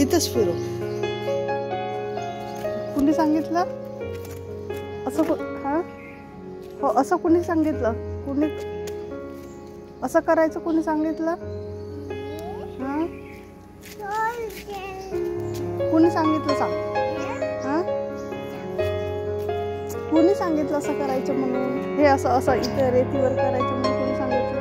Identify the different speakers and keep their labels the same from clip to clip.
Speaker 1: इथंच फिरू. कुणी सांगितलं असं? हा हो, असं कुणी सांगितलं? कुणी असं करायचं कुणी सांगितलं? हा कुणी सांगितलं सांग? हा कुणी सांगितलं असं करायचं म्हणून? हे असं असं इथं रेतीवर करायचं म्हणून कुणी सांगितलं?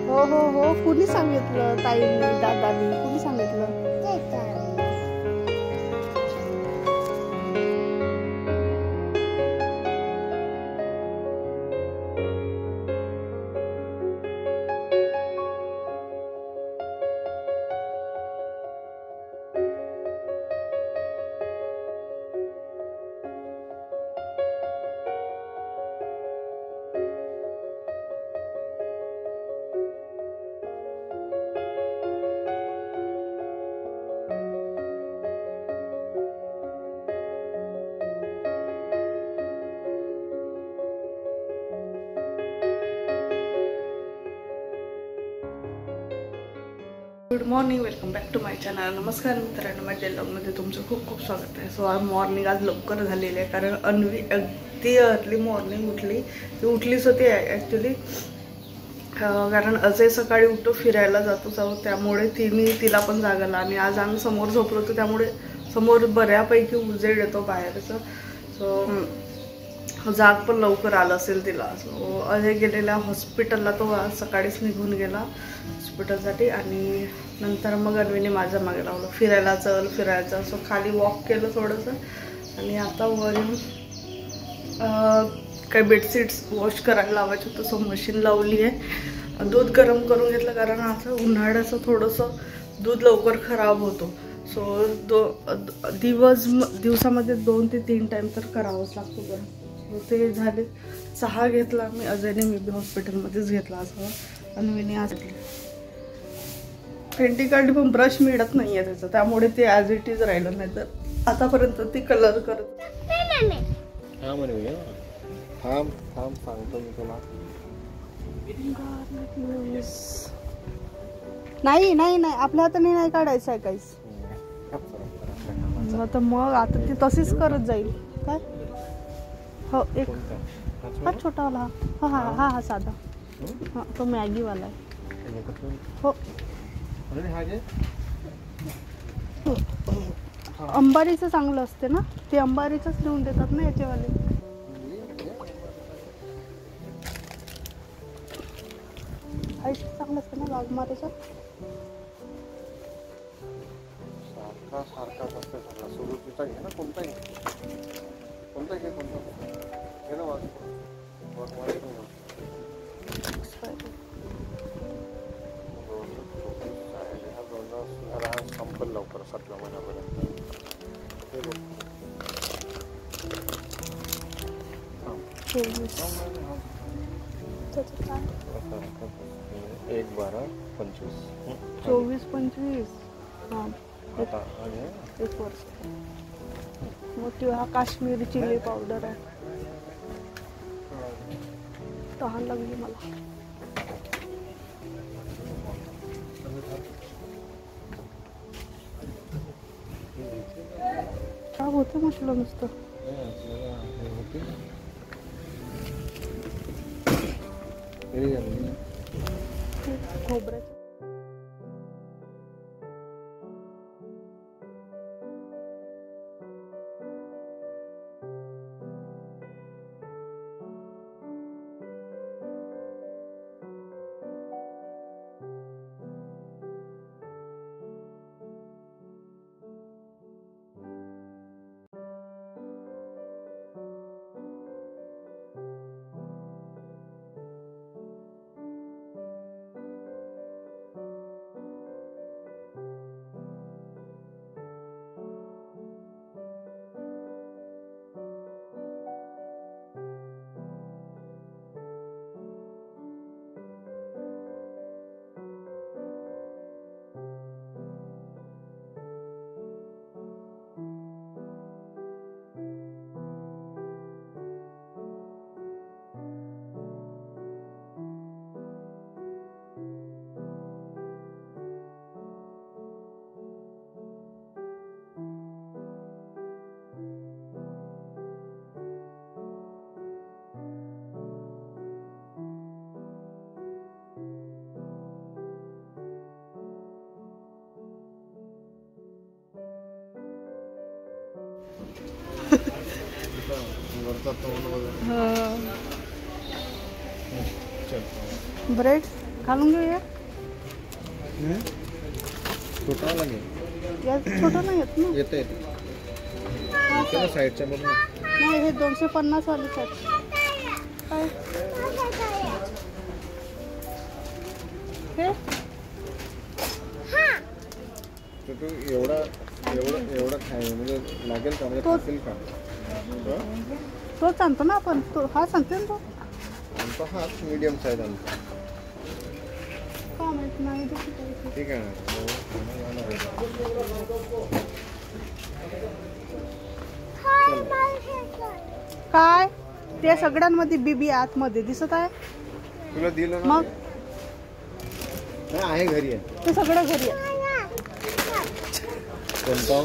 Speaker 1: हो हो हो, कुणी सांगितलं? ताईंनी, दादानी, कुणी सांगितलं? Good morning, welcome back to my channel. नमस्कार मित्रांनो, माझ्या ब्लॉगमध्ये तुमचं खूप खूप स्वागत आहे. सो आज मॉर्निंग आज लवकर झालेली आहे कारण अन्वी अगदी अर्ली मॉर्निंग उठली. ती उठलीच होती ॲक्च्युली, कारण अजय सकाळी उठतो फिरायला जातो त्यामुळे तिला पण जागला. आणि आज आम्ही समोर झोपलो होतो त्यामुळे समोर बऱ्यापैकी उजेड येतो बाहेरचं. सो जाग पण लवकर आलं असेल तिला. सो अजय गेलेला हॉस्पिटलला, तो आज सकाळीच निघून गेला हॉस्पिटलसाठी. आणि नंतर मग अन्वीने माझ्या मागे लावलं फिरायला चल. सो खाली वॉक केलं थोडंसं आणि आता वर येऊन काही बेडशीट्स वॉश करायला लावायचं होतं. सो मशीन लावली आहे. दूध गरम करून घेतलं कारण असं उन्हाळ्याचं थोडंसं दूध लवकर खराब होतो. सो दिवसामध्ये 2 ते 3 टाईम तर करावंच लागतो गरम. ते झाले. चहा घेतला मी, अजयने मी बी हॉस्पिटलमध्येच घेतला असावा. अन्वीने आज फेंटी काढली पण ब्रश मिळत नाही आहे त्याचं, त्यामुळे ते ॲज इट इज राहिलं. नाही तर आतापर्यंत ती कलर करत.
Speaker 2: सांगतो मी तुला.
Speaker 1: नाही नाही नाही, आपल्या हाताने नाही काढायचं आहे काहीच. मग आता ती तशीच करत जाईल काय. हो, एक हा छोटावाला. हा हा हा हा साधा. हा तो मॅगीवाला आहे. हो, अंबारीचं चांगलं असते ना, ते अंबारीचंच लिहून देतात ना याच्यावाले. चांगलं असतं ना वाघमारेचं.
Speaker 2: सारखाच असते सगळा. सुरुचीचा घे ना, कोणताही घे ना. वाघमारे संपल लवकर 7व्या महिन्यापर्यंत. एक 12-25
Speaker 1: 24-25 हां, 1 वर्ष. मग ती हा काश्मीरी चिली पावडर आहे. तहान लागली मला. काय होतं म्हटलं नुसतं. खोबऱ्याचं
Speaker 2: वरचा तोंड वगैरे.
Speaker 1: हां
Speaker 2: चल.
Speaker 1: ब्रेड घालून घेऊया.
Speaker 2: छोटा लागेल.
Speaker 1: यात छोटं नाही येत ना.
Speaker 2: येते येते. चला साईडच्या मधून.
Speaker 1: नाही हे 250 वालेच आहेत. काय हे
Speaker 2: तर तू एवढा एवढा खाय म्हणजे लागेल का म्हणजे खातील का?
Speaker 1: तोच आणतो ना आपण. तो हा सांगते ना तो.
Speaker 2: आमचा हाच मीडियम साईज आमचा.
Speaker 1: का माहित नाही.
Speaker 2: ठीक आहे ना.
Speaker 1: काय त्या सगळ्यांमध्ये बीबी आतमध्ये दिसत आहे.
Speaker 2: तुला दिलं ना.
Speaker 1: मग
Speaker 2: नाही आहे घरी आहे.
Speaker 1: ते सगळं घरी आहे.
Speaker 2: कोणता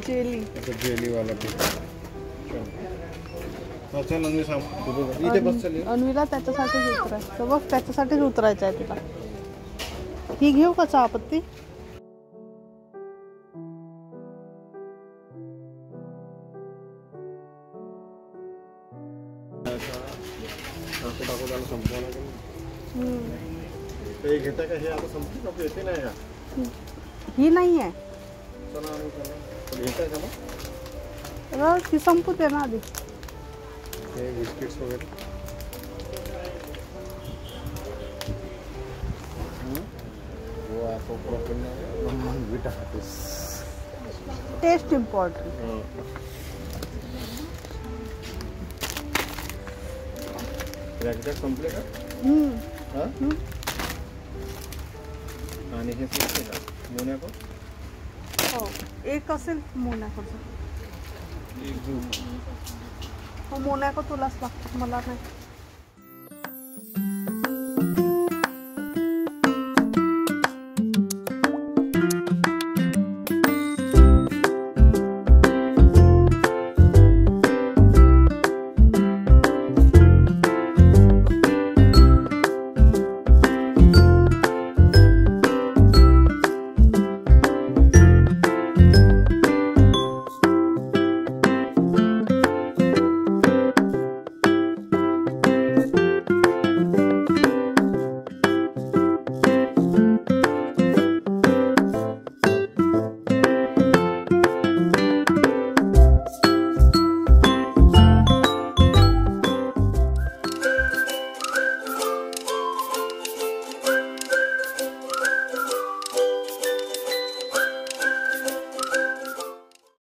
Speaker 1: जेली
Speaker 2: जेलीवाला ते. चल अन्वी सांग. इथे बस. चल
Speaker 1: अन्वीला त्याच्यासाठीच उतरायचं. बघ त्याच्यासाठीच उतरायचं आहे तुला. ही घेऊ का चहापत्ती.
Speaker 2: टाकू त्याला संपवा लागेल. ते घेता का हे आता संपली का येते नाही का?
Speaker 1: ही नाही आहे.
Speaker 2: चला आणि चला घेताय का मग?
Speaker 1: रस ही संपू दे ना आधी.
Speaker 2: हे बिस्किट्स वगैरे. वो आपको प्रॉब्लेम बेटा
Speaker 1: टेस्ट इम्पॉर्टंट.
Speaker 2: रॅकेट संपले का? हां. आणि हे संपले का मोनॅको?
Speaker 1: हो एक असेल मोनॅकोचं.
Speaker 2: एक जून.
Speaker 1: हो मोनॅको तुलाच लागतो मला नाही.